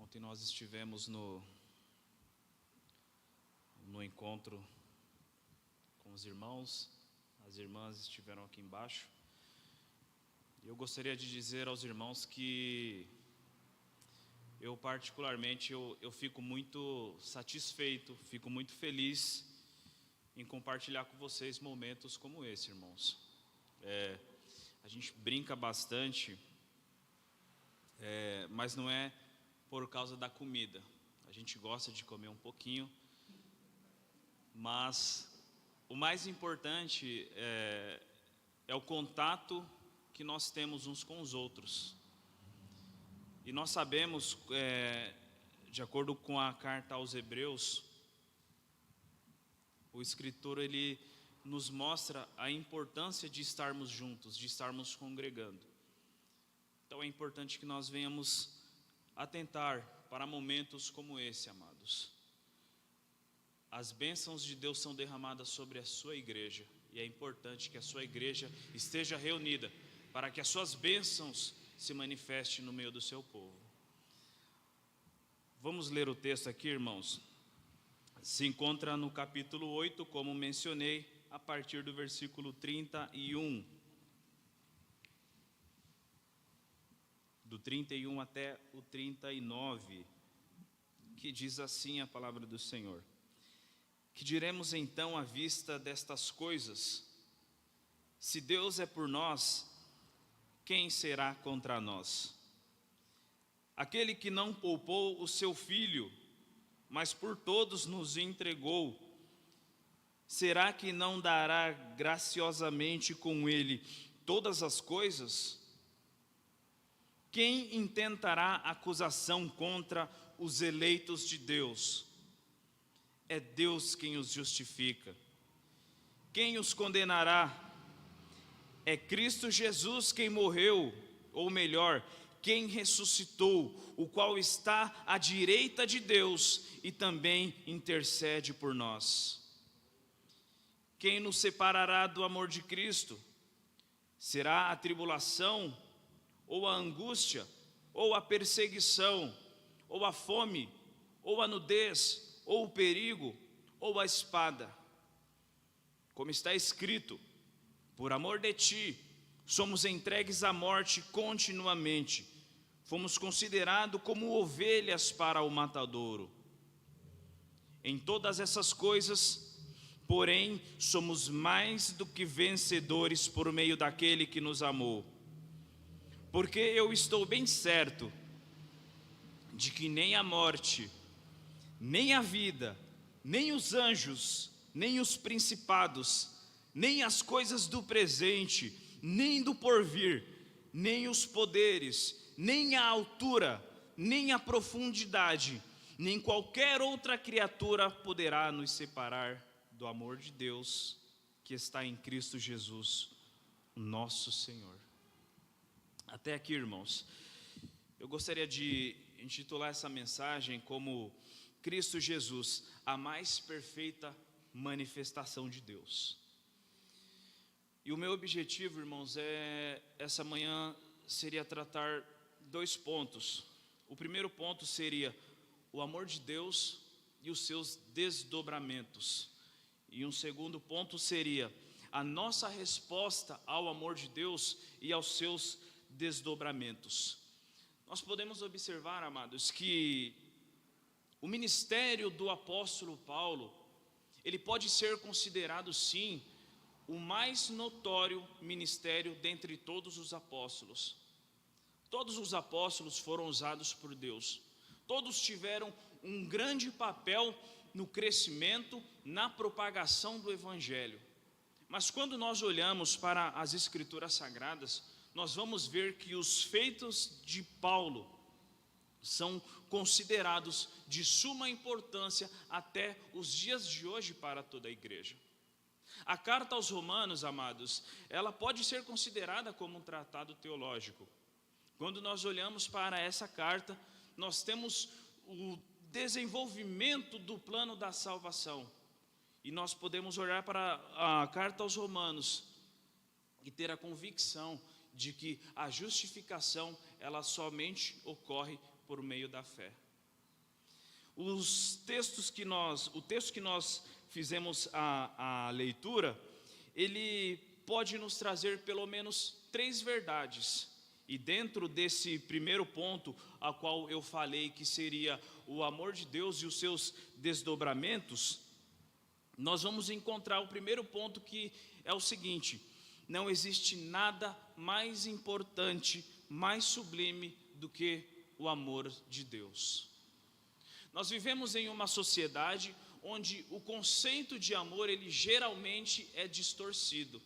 Ontem nós estivemos no encontro com os irmãos, as irmãs estiveram aqui embaixo. E eu gostaria de dizer aos irmãos que eu particularmente eu fico muito satisfeito, fico muito feliz em compartilhar com vocês momentos como esse, irmãos. A gente brinca bastante, mas não é por causa da comida. A gente gosta de comer um pouquinho, mas o mais importante é o contato que nós temos uns com os outros. E nós sabemos, de acordo com a carta aos Hebreus, o escritor ele nos mostra a importância de estarmos juntos, de estarmos congregando. Então é importante que nós venhamos atentar para momentos como esse, amados. As bênçãos de Deus são derramadas sobre a sua igreja, e é importante que a sua igreja esteja reunida, para que as suas bênçãos se manifestem no meio do seu povo. Vamos ler o texto aqui, irmãos. Se encontra no capítulo 8, como mencionei, a partir do versículo 31. Do 31 até o 39, que diz assim a palavra do Senhor: Que diremos então à vista destas coisas? Se Deus é por nós, quem será contra nós? Aquele que não poupou o seu filho, mas por todos nos entregou, será que não dará graciosamente com ele todas as coisas? Quem intentará acusação contra os eleitos de Deus? É Deus quem os justifica. Quem os condenará? É Cristo Jesus quem morreu, ou melhor, quem ressuscitou, o qual está à direita de Deus e também intercede por nós. Quem nos separará do amor de Cristo? Será a tribulação, ou a angústia, ou a perseguição, ou a fome, ou a nudez, ou o perigo, ou a espada? Como está escrito: por amor de ti, somos entregues à morte continuamente, fomos considerados como ovelhas para o matadouro. Em todas essas coisas, porém, somos mais do que vencedores por meio daquele que nos amou. Porque eu estou bem certo de que nem a morte, nem a vida, nem os anjos, nem os principados, nem as coisas do presente, nem do porvir, nem os poderes, nem a altura, nem a profundidade, nem qualquer outra criatura poderá nos separar do amor de Deus que está em Cristo Jesus, nosso Senhor. Até aqui, irmãos, eu gostaria de intitular essa mensagem como Cristo Jesus, a mais perfeita manifestação de Deus. E o meu objetivo, irmãos, essa manhã seria tratar dois pontos. O primeiro ponto seria o amor de Deus e os seus desdobramentos. E um segundo ponto seria a nossa resposta ao amor de Deus e aos seus desdobramentos. Nós podemos observar, amados, que o ministério do apóstolo Paulo, ele pode ser considerado sim o mais notório ministério dentre todos os apóstolos. Todos os apóstolos foram usados por Deus. Todos tiveram um grande papel no crescimento, na propagação do Evangelho. Mas quando nós olhamos para as Escrituras Sagradas, nós vamos ver que os feitos de Paulo são considerados de suma importância até os dias de hoje para toda a igreja. A carta aos Romanos, amados, ela pode ser considerada como um tratado teológico. Quando nós olhamos para essa carta, nós temos o desenvolvimento do plano da salvação. E nós podemos olhar para a carta aos Romanos e ter a convicção de que a justificação, ela somente ocorre por meio da fé. O texto que nós fizemos a leitura, ele pode nos trazer pelo menos 3 verdades. E dentro desse primeiro ponto, a qual eu falei que seria o amor de Deus e os seus desdobramentos, nós vamos encontrar o primeiro ponto, que é o seguinte: não existe nada mais importante, mais sublime do que o amor de Deus. Nós vivemos em uma sociedade onde o conceito de amor, ele geralmente é distorcido.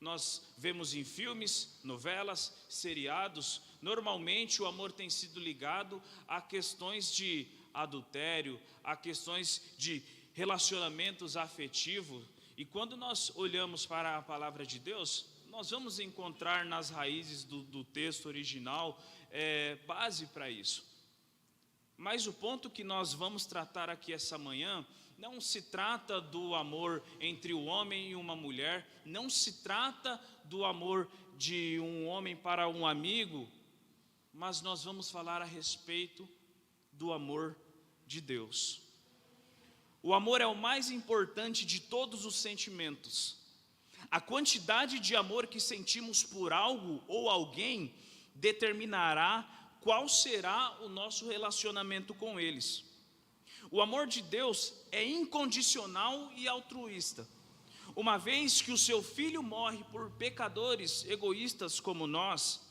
Nós vemos em filmes, novelas, seriados, normalmente o amor tem sido ligado a questões de adultério, a questões de relacionamentos afetivos. E quando nós olhamos para a palavra de Deus, nós vamos encontrar nas raízes do texto original base para isso. Mas o ponto que nós vamos tratar aqui essa manhã, não se trata do amor entre o homem e uma mulher, não se trata do amor de um homem para um amigo, mas nós vamos falar a respeito do amor de Deus. O amor é o mais importante de todos os sentimentos. A quantidade de amor que sentimos por algo ou alguém determinará qual será o nosso relacionamento com eles. O amor de Deus é incondicional e altruísta. Uma vez que o seu Filho morre por pecadores egoístas como nós,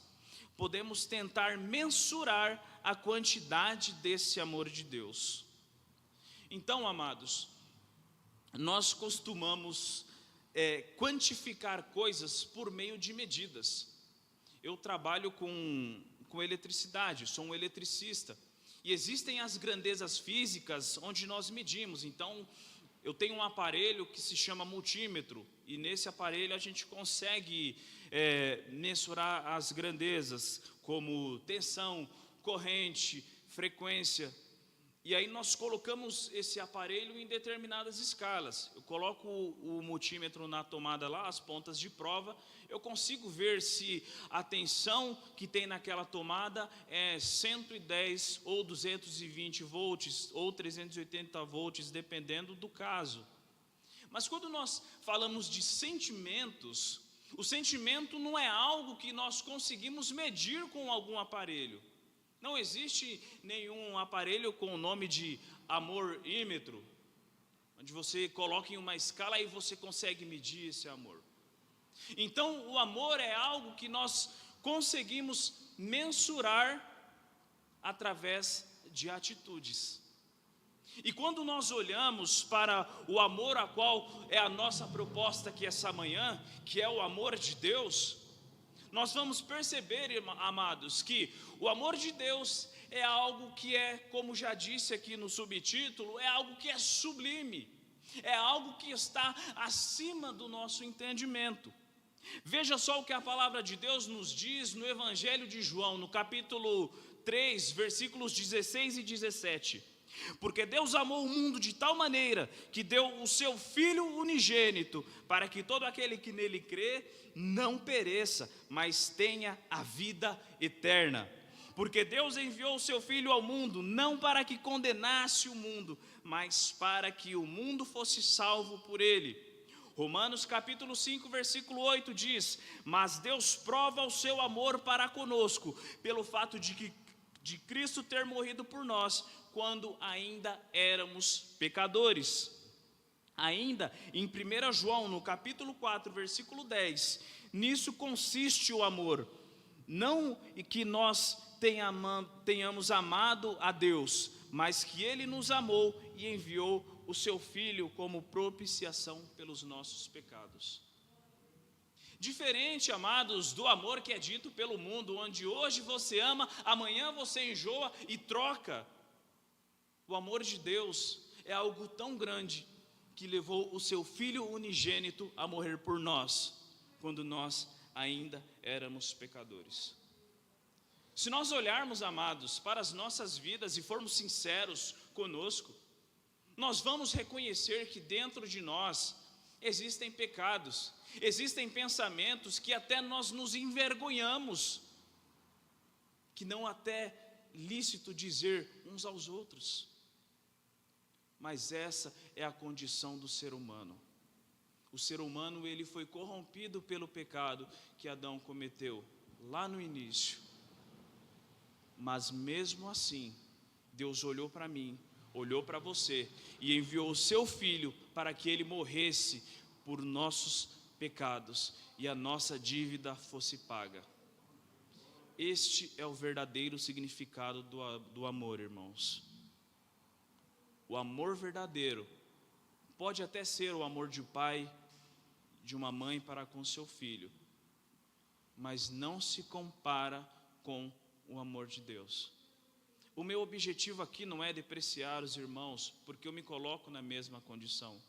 podemos tentar mensurar a quantidade desse amor de Deus. Então, amados, nós costumamos quantificar coisas por meio de medidas. Eu trabalho com eletricidade, sou um eletricista, e existem as grandezas físicas onde nós medimos. Então, eu tenho um aparelho que se chama multímetro, e nesse aparelho a gente consegue mensurar as grandezas, como tensão, corrente, frequência. E aí nós colocamos esse aparelho em determinadas escalas. Eu coloco o multímetro na tomada lá, as pontas de prova, eu consigo ver se a tensão que tem naquela tomada é 110 ou 220 volts ou 380 volts, dependendo do caso. Mas quando nós falamos de sentimentos, o sentimento não é algo que nós conseguimos medir com algum aparelho. Não existe nenhum aparelho com o nome de amorímetro, onde você coloca em uma escala e você consegue medir esse amor. Então, o amor é algo que nós conseguimos mensurar através de atitudes. E quando nós olhamos para o amor a qual é a nossa proposta aqui essa manhã, que é o amor de Deus, nós vamos perceber, amados, que o amor de Deus é algo que é, como já disse aqui no subtítulo, é algo que é sublime, é algo que está acima do nosso entendimento. Veja só o que a palavra de Deus nos diz no Evangelho de João, no capítulo 3, versículos 16 e 17. Porque Deus amou o mundo de tal maneira que deu o seu Filho unigênito, para que todo aquele que nele crê não pereça, mas tenha a vida eterna. Porque Deus enviou o seu Filho ao mundo, não para que condenasse o mundo, mas para que o mundo fosse salvo por ele. Romanos capítulo 5, versículo 8 diz: mas Deus prova o seu amor para conosco, pelo fato de Cristo ter morrido por nós, quando ainda éramos pecadores. Ainda em 1 João, no capítulo 4, versículo 10, nisso consiste o amor, não que nós tenhamos amado a Deus, mas que Ele nos amou e enviou o seu Filho como propiciação pelos nossos pecados. Diferente, amados, do amor que é dito pelo mundo, onde hoje você ama, amanhã você enjoa e troca. O amor de Deus é algo tão grande que levou o seu Filho unigênito a morrer por nós, quando nós ainda éramos pecadores. Se nós olharmos, amados, para as nossas vidas e formos sinceros conosco, nós vamos reconhecer que dentro de nós existem pecados, existem pensamentos que até nós nos envergonhamos, que não até lícito dizer uns aos outros. Mas essa é a condição do ser humano. O ser humano, ele foi corrompido pelo pecado que Adão cometeu lá no início. Mas mesmo assim, Deus olhou para mim, olhou para você e enviou o seu Filho para que ele morresse por nossos pecados e a nossa dívida fosse paga. Este é o verdadeiro significado do amor, irmãos. O amor verdadeiro pode até ser o amor de um pai, de uma mãe para com seu filho, mas não se compara com o amor de Deus. O meu objetivo aqui não é depreciar os irmãos, porque eu me coloco na mesma condição.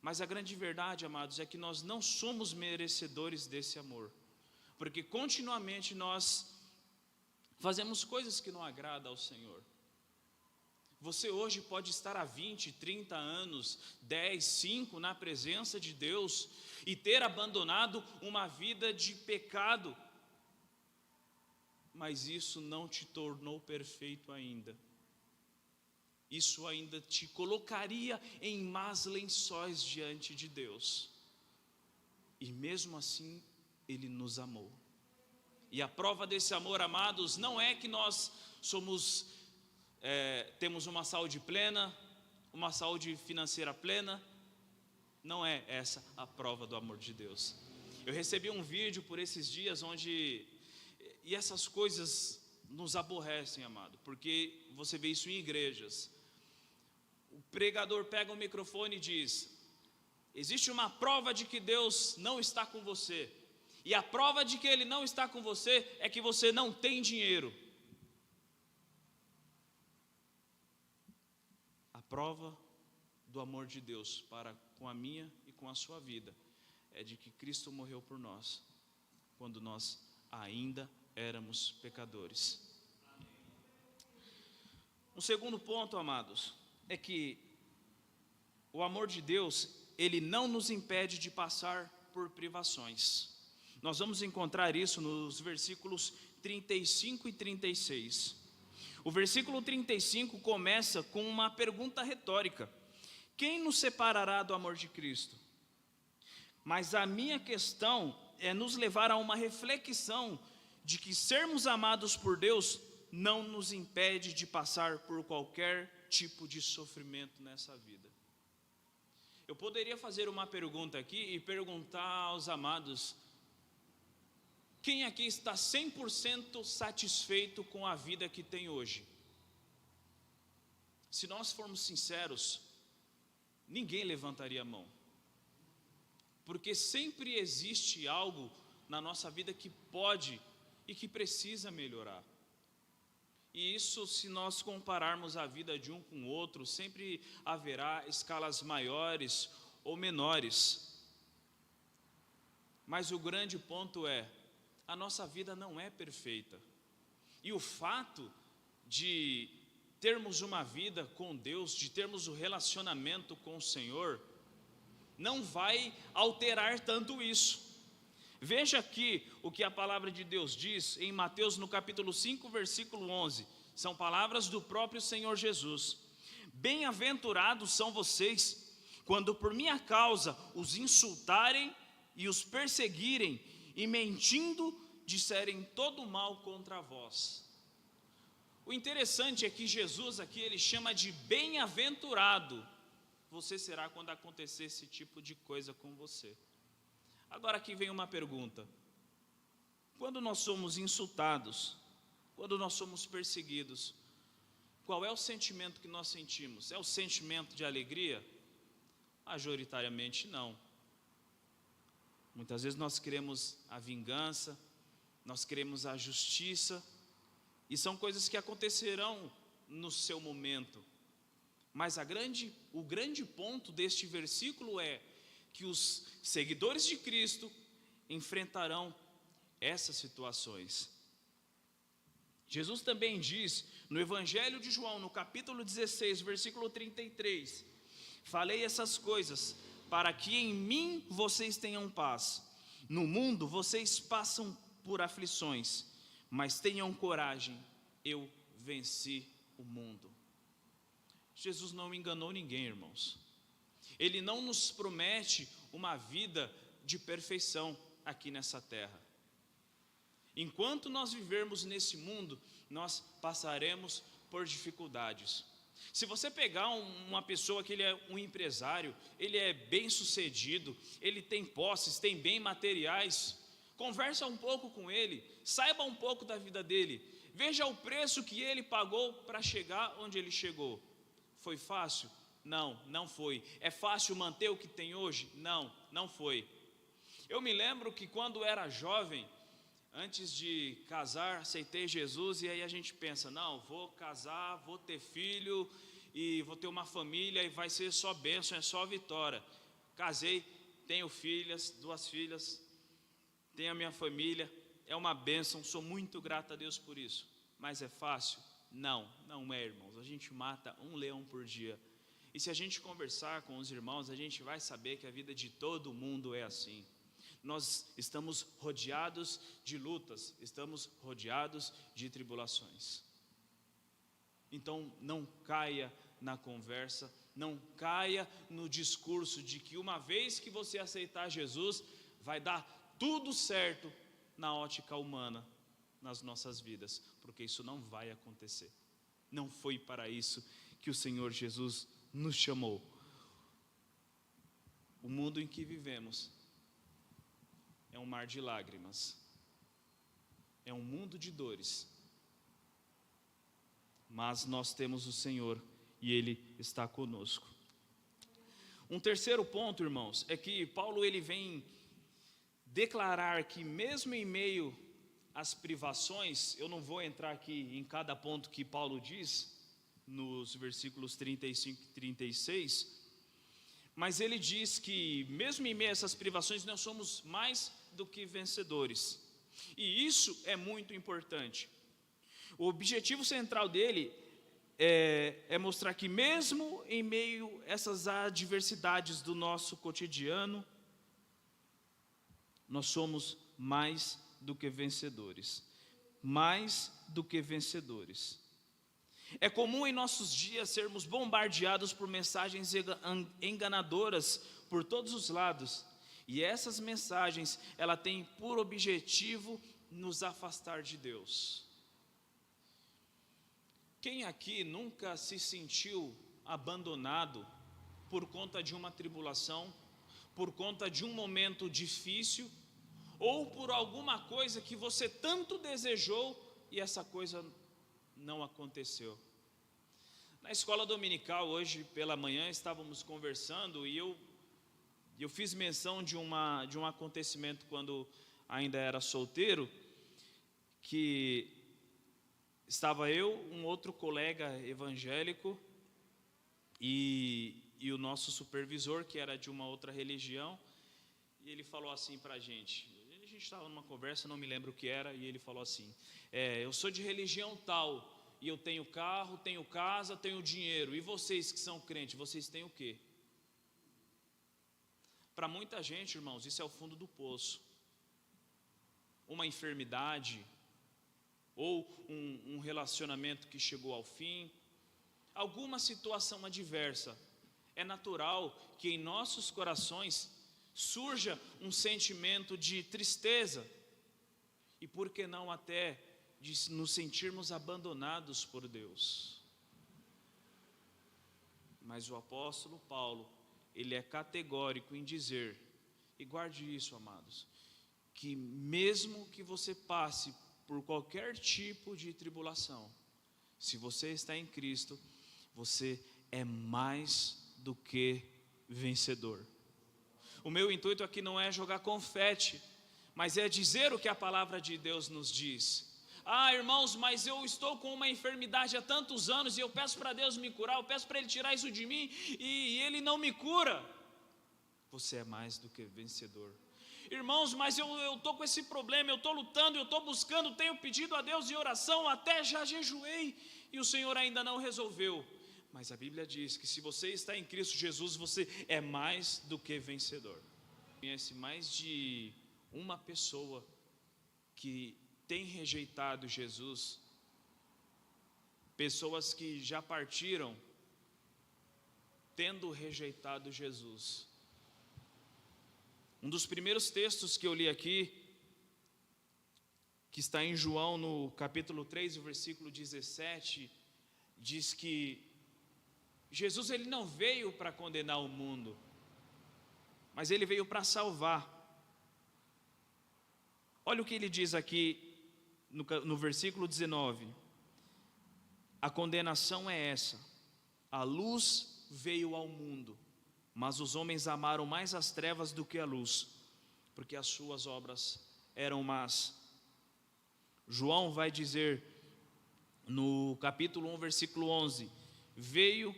Mas a grande verdade, amados, é que nós não somos merecedores desse amor, porque continuamente nós fazemos coisas que não agradam ao Senhor. Você hoje pode estar há 20, 30 anos, 10, 5 na presença de Deus e ter abandonado uma vida de pecado, mas isso não te tornou perfeito ainda. Isso ainda te colocaria em más lençóis diante de Deus. E mesmo assim, Ele nos amou. E a prova desse amor, amados, não é que nós temos uma saúde plena, uma saúde financeira plena. Não é essa a prova do amor de Deus. Eu recebi um vídeo por esses dias e essas coisas nos aborrecem, amado, porque você vê isso em igrejas. O pregador pega o microfone e diz: existe uma prova de que Deus não está com você, e a prova de que Ele não está com você é que você não tem dinheiro. A prova do amor de Deus para com a minha e com a sua vida é de que Cristo morreu por nós, quando nós ainda éramos pecadores. Um segundo ponto, amados, é que o amor de Deus, ele não nos impede de passar por privações. Nós vamos encontrar isso nos versículos 35 e 36. O versículo 35 começa com uma pergunta retórica: quem nos separará do amor de Cristo? Mas a minha questão é nos levar a uma reflexão de que sermos amados por Deus não nos impede de passar por qualquer tipo de sofrimento nessa vida. Eu poderia fazer uma pergunta aqui e perguntar aos amados: quem aqui está 100% satisfeito com a vida que tem hoje? Se nós formos sinceros, ninguém levantaria a mão, porque sempre existe algo na nossa vida que pode e que precisa melhorar. E isso, se nós compararmos a vida de um com o outro, sempre haverá escalas maiores ou menores. Mas o grande ponto é: a nossa vida não é perfeita. E o fato de termos uma vida com Deus, de termos um relacionamento com o Senhor, não vai alterar tanto isso. Veja aqui o que a palavra de Deus diz em Mateus no capítulo 5, versículo 11. São palavras do próprio Senhor Jesus: bem-aventurados são vocês, quando por minha causa os insultarem e os perseguirem, e mentindo disserem todo mal contra vós. O interessante é que Jesus aqui, ele chama de bem-aventurado você será quando acontecer esse tipo de coisa com você. Agora aqui vem uma pergunta: quando nós somos insultados, quando nós somos perseguidos, qual é o sentimento que nós sentimos? É o sentimento de alegria? Majoritariamente não. Muitas vezes nós queremos a vingança, nós queremos a justiça, e são coisas que acontecerão no seu momento. Mas o grande ponto deste versículo é que os seguidores de Cristo enfrentarão essas situações. Jesus também diz no Evangelho de João, no capítulo 16, versículo 33: falei essas coisas para que em mim vocês tenham paz. No mundo vocês passam por aflições, mas tenham coragem, eu venci o mundo. Jesus não enganou ninguém, irmãos. Ele não nos promete uma vida de perfeição aqui nessa terra. Enquanto nós vivermos nesse mundo, nós passaremos por dificuldades. Se você pegar uma pessoa que ele é um empresário, ele é bem sucedido, ele tem posses, tem bem materiais, conversa um pouco com ele, saiba um pouco da vida dele, veja o preço que ele pagou para chegar onde ele chegou. Foi fácil? Não, não foi. É fácil manter o que tem hoje? Não, não foi. Eu me lembro que quando era jovem, antes de casar, aceitei Jesus, e aí a gente pensa, não, vou casar, vou ter filho, e vou ter uma família, e vai ser só bênção, é só vitória. Casei, tenho filhas, 2 filhas, tenho a minha família, é uma bênção, sou muito grato a Deus por isso. Mas é fácil? Não, não é, irmãos. A gente mata um leão por dia. E se a gente conversar com os irmãos, a gente vai saber que a vida de todo mundo é assim. Nós estamos rodeados de lutas, estamos rodeados de tribulações. Então não caia na conversa, não caia no discurso de que uma vez que você aceitar Jesus, vai dar tudo certo na ótica humana nas nossas vidas, porque isso não vai acontecer. Não foi para isso que o Senhor Jesus nos chamou. O mundo em que vivemos é um mar de lágrimas, é um mundo de dores, mas nós temos o Senhor e Ele está conosco. Um terceiro ponto, irmãos, é que Paulo ele vem declarar que mesmo em meio às privações, eu não vou entrar aqui em cada ponto que Paulo diz, nos versículos 35 e 36, mas ele diz que mesmo em meio a essas privações, nós somos mais do que vencedores, e isso é muito importante. O objetivo central dele é mostrar que mesmo em meio a essas adversidades do nosso cotidiano, nós somos mais do que vencedores, mais do que vencedores. É comum em nossos dias sermos bombardeados por mensagens enganadoras por todos os lados, e essas mensagens, ela tem por objetivo nos afastar de Deus. Quem aqui nunca se sentiu abandonado por conta de uma tribulação, por conta de um momento difícil, ou por alguma coisa que você tanto desejou e essa coisa não aconteceu? Na escola dominical, hoje pela manhã, estávamos conversando e eu fiz menção de um acontecimento quando ainda era solteiro, que estava eu, um outro colega evangélico e o nosso supervisor, que era de uma outra religião, e ele falou assim para a gente estava numa conversa, não me lembro o que era, e ele falou assim, eu sou de religião tal, e eu tenho carro, tenho casa, tenho dinheiro, e vocês que são crentes, vocês têm o quê? Para muita gente, irmãos, isso é o fundo do poço. Uma enfermidade, ou um relacionamento que chegou ao fim, alguma situação adversa. É natural que em nossos corações surja um sentimento de tristeza, e por que não até de nos sentirmos abandonados por Deus. Mas o apóstolo Paulo, ele é categórico em dizer, e guarde isso, amados, que mesmo que você passe por qualquer tipo de tribulação, se você está em Cristo, você é mais do que vencedor. O meu intuito aqui não é jogar confete, mas é dizer o que a palavra de Deus nos diz. Irmãos, mas eu estou com uma enfermidade há tantos anos e eu peço para Deus me curar, eu peço para Ele tirar isso de mim e Ele não me cura. Você é mais do que vencedor. Irmãos, mas eu estou com esse problema, eu estou lutando, eu estou buscando, tenho pedido a Deus em oração, até já jejuei e o Senhor ainda não resolveu. Mas a Bíblia diz que se você está em Cristo Jesus, você é mais do que vencedor. Conhece mais de uma pessoa que tem rejeitado Jesus pessoas que já partiram tendo rejeitado Jesus. Um dos primeiros textos que eu li aqui, que está em João no capítulo 3, o versículo 17, diz que Jesus ele não veio para condenar o mundo, mas ele veio para salvar. Olha o que ele diz aqui no versículo 19: a condenação é essa: a luz veio ao mundo, mas os homens amaram mais as trevas do que a luz, porque as suas obras eram más. João vai dizer no capítulo 1, versículo 11: veio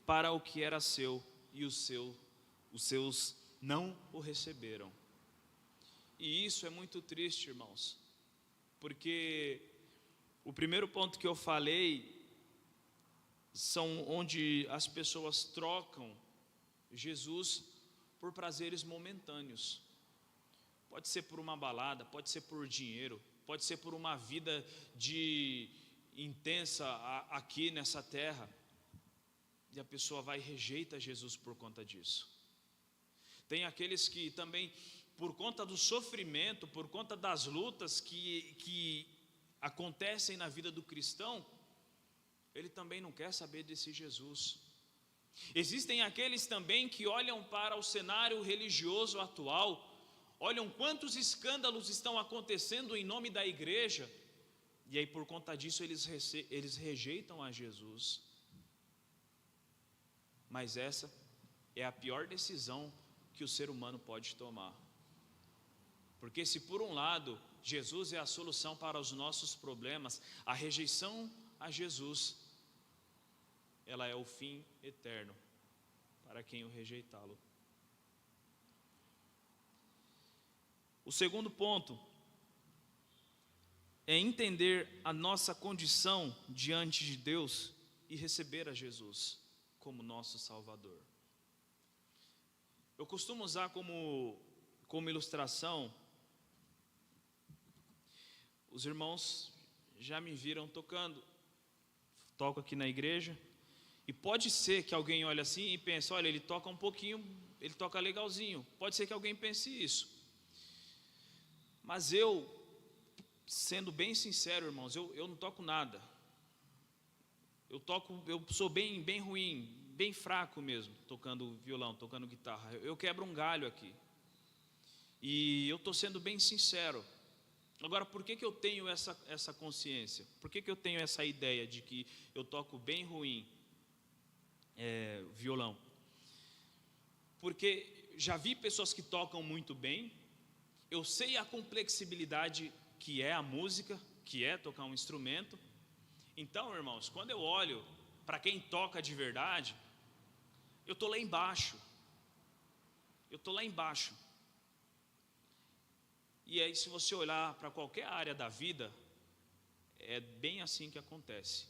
para o que era seu, e os seus não o receberam. E isso é muito triste, irmãos, porque o primeiro ponto que eu falei são onde as pessoas trocam Jesus por prazeres momentâneos. Pode ser por uma balada, pode ser por dinheiro, pode ser por uma vida intensa aqui nessa terra, e a pessoa vai e rejeita Jesus por conta disso. Tem aqueles que também, por conta do sofrimento, por conta das lutas que acontecem na vida do cristão, ele também não quer saber desse Jesus. Existem aqueles também que olham para o cenário religioso atual, olham quantos escândalos estão acontecendo em nome da igreja, e aí por conta disso eles rejeitam a Jesus. Mas essa é a pior decisão que o ser humano pode tomar. Porque se por um lado Jesus é a solução para os nossos problemas, a rejeição a Jesus, ela é o fim eterno para quem o rejeitá-lo. O segundo ponto é entender a nossa condição diante de Deus e receber a Jesus como nosso Salvador. Eu costumo usar como ilustração, os irmãos já me viram tocando, toco aqui na igreja, e pode ser que alguém olhe assim e pense: olha, ele toca um pouquinho, ele toca legalzinho. Pode ser que alguém pense isso. Mas eu, sendo bem sincero, irmãos, eu não toco nada. Eu sou bem ruim, bem fraco mesmo, tocando violão, tocando guitarra. Eu quebro um galho aqui. E eu estou sendo bem sincero. Agora, por que eu tenho essa consciência? Por que eu tenho essa ideia de que eu toco bem ruim violão? Porque já vi pessoas que tocam muito bem. Eu sei a complexibilidade que é a música, que é tocar um instrumento. Então, irmãos, quando eu olho para quem toca de verdade, eu estou lá embaixo. E aí, se você olhar para qualquer área da vida, é bem assim que acontece.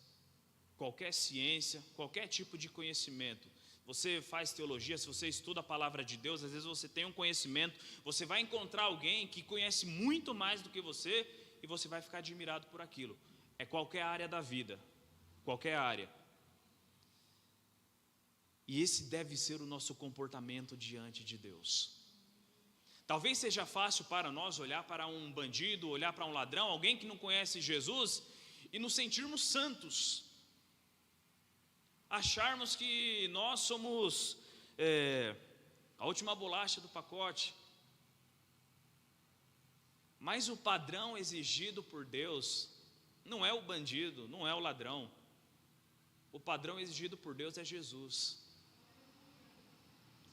Qualquer ciência, qualquer tipo de conhecimento. Você faz teologia, se você estuda a palavra de Deus, às vezes você tem um conhecimento, você vai encontrar alguém que conhece muito mais do que você, e você vai ficar admirado por aquilo. É qualquer área da vida, qualquer área. E esse deve ser o nosso comportamento diante de Deus. Talvez seja fácil para nós olhar para um bandido, olhar para um ladrão, alguém que não conhece Jesus, e nos sentirmos santos, acharmos que nós somos a última bolacha do pacote. Mas o padrão exigido por Deus não é o bandido, não é o ladrão. O padrão exigido por Deus é Jesus.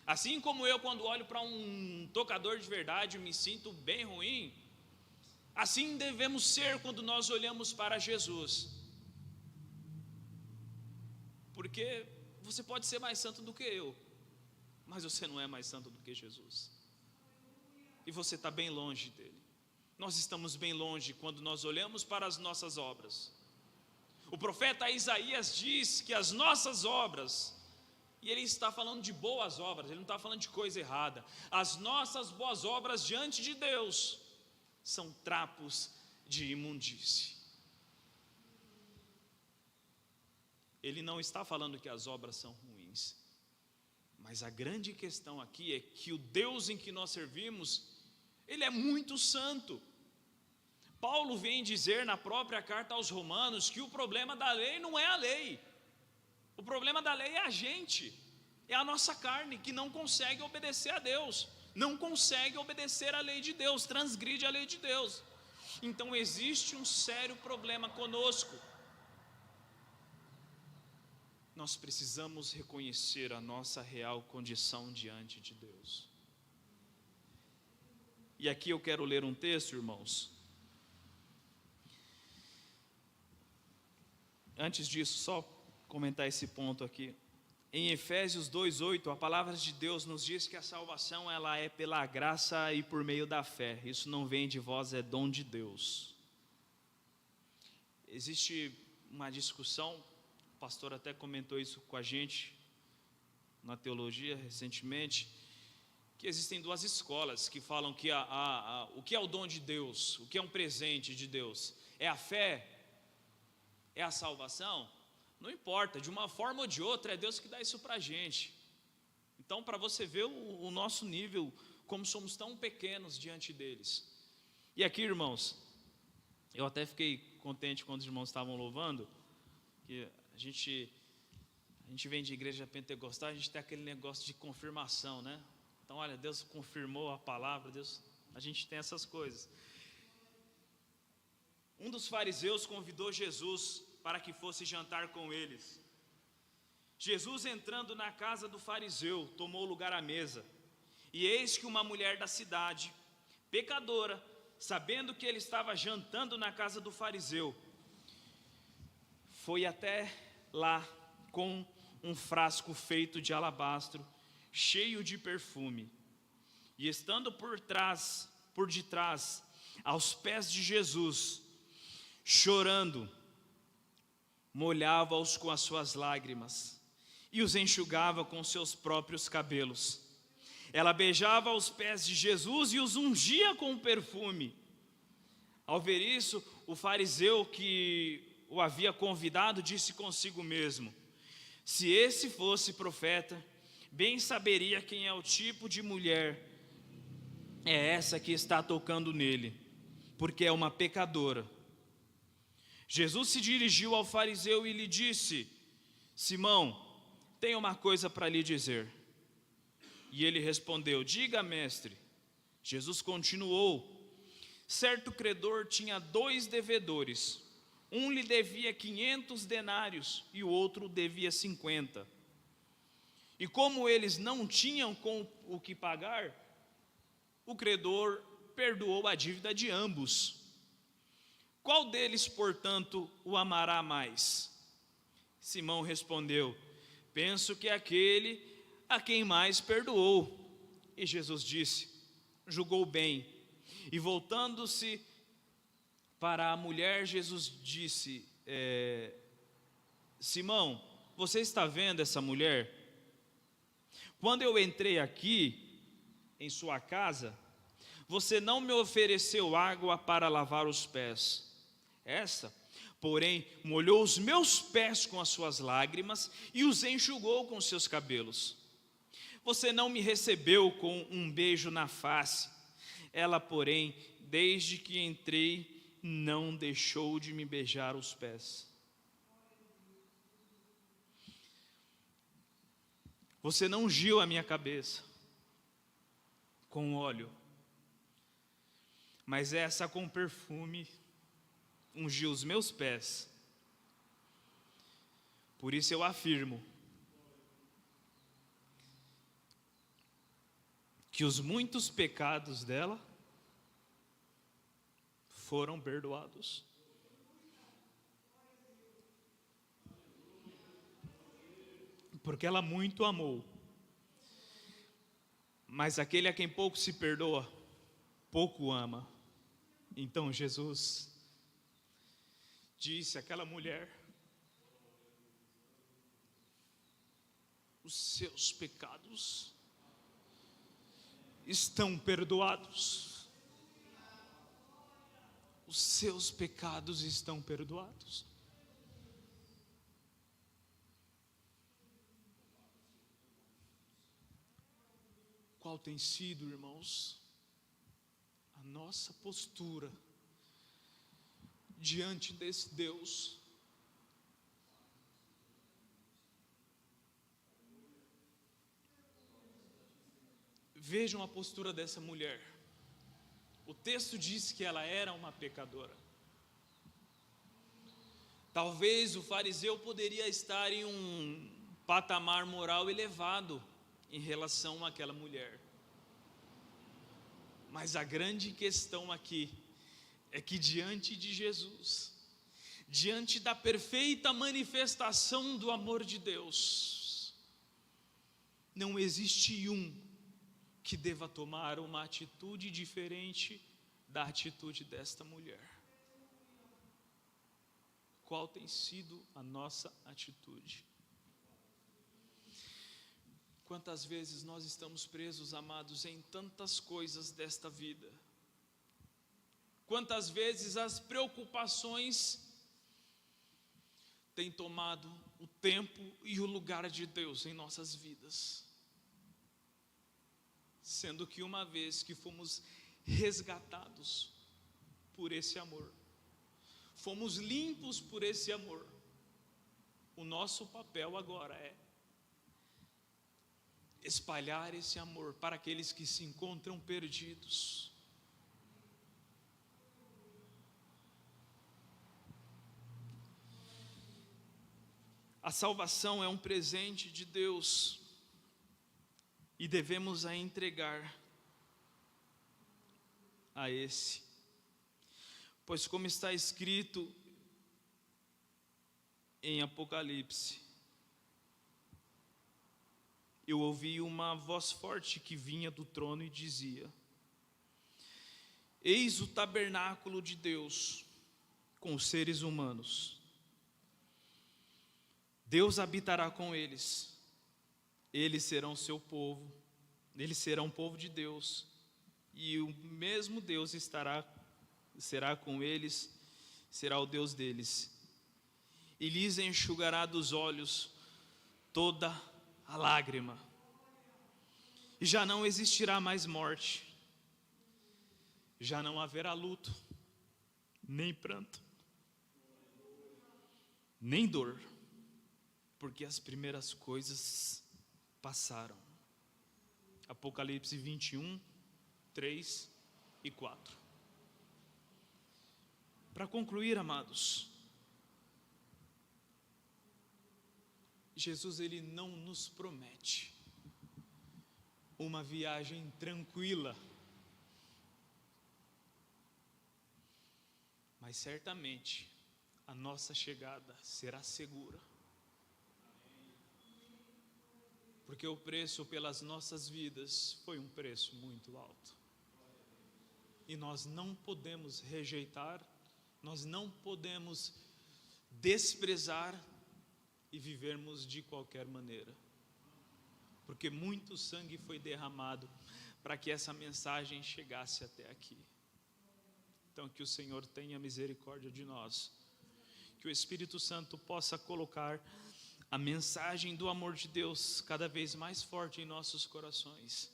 Assim como eu, quando olho para um tocador de verdade, me sinto bem ruim, assim devemos ser quando nós olhamos para Jesus. Porque você pode ser mais santo do que eu, mas você não é mais santo do que Jesus. E você está bem longe dele. Nós estamos bem longe quando nós olhamos para as nossas obras. O profeta Isaías diz que as nossas obras, e ele está falando de boas obras, ele não está falando de coisa errada. As nossas boas obras diante de Deus são trapos de imundície. ele não está falando que as obras são ruins. Mas a grande questão aqui é que o Deus em que nós servimos, Ele é muito santo. Paulo vem dizer na própria carta aos Romanos que o problema da lei não é a lei. O problema da lei é a gente, é a nossa carne que não consegue obedecer a Deus, não consegue obedecer a lei de Deus, transgride a lei de Deus. Então existe um sério problema conosco. Nós precisamos reconhecer a nossa real condição diante de Deus. E aqui eu quero ler um texto, irmãos. Antes disso, só comentar esse ponto aqui. Em Efésios 2:8, a palavra de Deus nos diz que a salvação ela é pela graça e por meio da fé. Isso não vem de vós, é dom de Deus. Existe uma discussão, o pastor até comentou isso com a gente na teologia recentemente, que existem duas escolas que falam que o que é o dom de Deus, o que é um presente de Deus, é a fé, é a salvação. Não importa, de uma forma ou de outra, é Deus que dá isso para a gente. Então, para você ver o nosso nível, como somos tão pequenos diante deles. E aqui, irmãos, eu até fiquei contente quando os irmãos estavam louvando, que a gente vem de igreja pentecostal, a gente tem aquele negócio de confirmação, né? Então, olha, Deus confirmou a palavra, a gente tem essas coisas. Um dos fariseus convidou Jesus para que fosse jantar com eles. Jesus, entrando na casa do fariseu, tomou lugar à mesa. E eis que uma mulher da cidade, pecadora, sabendo que ele estava jantando na casa do fariseu, foi até lá com um frasco feito de alabastro, cheio de perfume. E estando por detrás, aos pés de Jesus, chorando, molhava-os com as suas lágrimas e os enxugava com seus próprios cabelos. Ela beijava os pés de Jesus e os ungia com perfume. Ao ver isso, o fariseu que o havia convidado disse consigo mesmo: se esse fosse profeta, bem saberia quem é o tipo de mulher é essa que está tocando nele, porque é uma pecadora. Jesus se dirigiu ao fariseu e lhe disse: Simão, tenho uma coisa para lhe dizer. E ele respondeu: diga, mestre. Jesus continuou: certo credor tinha 2 devedores. Um lhe devia 500 denários e o outro devia 50. E como eles não tinham com o que pagar, o credor perdoou a dívida de ambos. Qual deles, portanto, o amará mais? Simão respondeu: penso que aquele a quem mais perdoou. E Jesus disse: julgou bem. E voltando-se para a mulher, Jesus disse: Simão, você está vendo essa mulher? Quando eu entrei aqui em sua casa, você não me ofereceu água para lavar os pés. Essa, porém, molhou os meus pés com as suas lágrimas e os enxugou com seus cabelos. Você não me recebeu com um beijo na face. Ela, porém, desde que entrei, não deixou de me beijar os pés. Você não ungiu a minha cabeça com óleo, mas essa com perfume ungiu os meus pés. Por isso eu afirmo que os muitos pecados dela foram perdoados. Porque ela muito amou. Mas aquele a quem pouco se perdoa, pouco ama. Então Jesus disse àquela mulher: os seus pecados estão perdoados. Os seus pecados estão perdoados. Qual tem sido, irmãos, a nossa postura diante desse Deus? Vejam a postura dessa mulher. O texto diz que ela era uma pecadora. Talvez o fariseu poderia estar em um patamar moral elevado em relação àquela mulher. Mas a grande questão aqui é que diante de Jesus, diante da perfeita manifestação do amor de Deus, não existe um que deva tomar uma atitude diferente da atitude desta mulher. Qual tem sido a nossa atitude? Quantas vezes nós estamos presos, amados, em tantas coisas desta vida? Quantas vezes as preocupações têm tomado o tempo e o lugar de Deus em nossas vidas? Sendo que uma vez que fomos resgatados por esse amor, fomos limpos por esse amor, o nosso papel agora é espalhar esse amor para aqueles que se encontram perdidos. A salvação é um presente de Deus e devemos a entregar a esse. Pois como está escrito em Apocalipse, eu ouvi uma voz forte que vinha do trono e dizia: eis o tabernáculo de Deus com os seres humanos. Deus habitará com eles, eles serão seu povo, eles serão povo de Deus, e o mesmo Deus será com eles, será o Deus deles, e lhes enxugará dos olhos toda a lágrima, e já não existirá mais morte, já não haverá luto, nem pranto, nem dor, porque as primeiras coisas passaram. Apocalipse 21, 3 e 4. Para concluir, amados, Jesus ele não nos promete uma viagem tranquila, mas certamente a nossa chegada será segura, porque o preço pelas nossas vidas foi um preço muito alto, e nós não podemos rejeitar, nós não podemos desprezar e vivermos de qualquer maneira, porque muito sangue foi derramado para que essa mensagem chegasse até aqui. Então que o Senhor tenha misericórdia de nós, que o Espírito Santo possa colocar a mensagem do amor de Deus cada vez mais forte em nossos corações,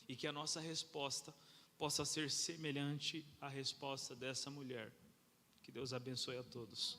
e que a nossa resposta possa ser semelhante à resposta dessa mulher. Que Deus abençoe a todos.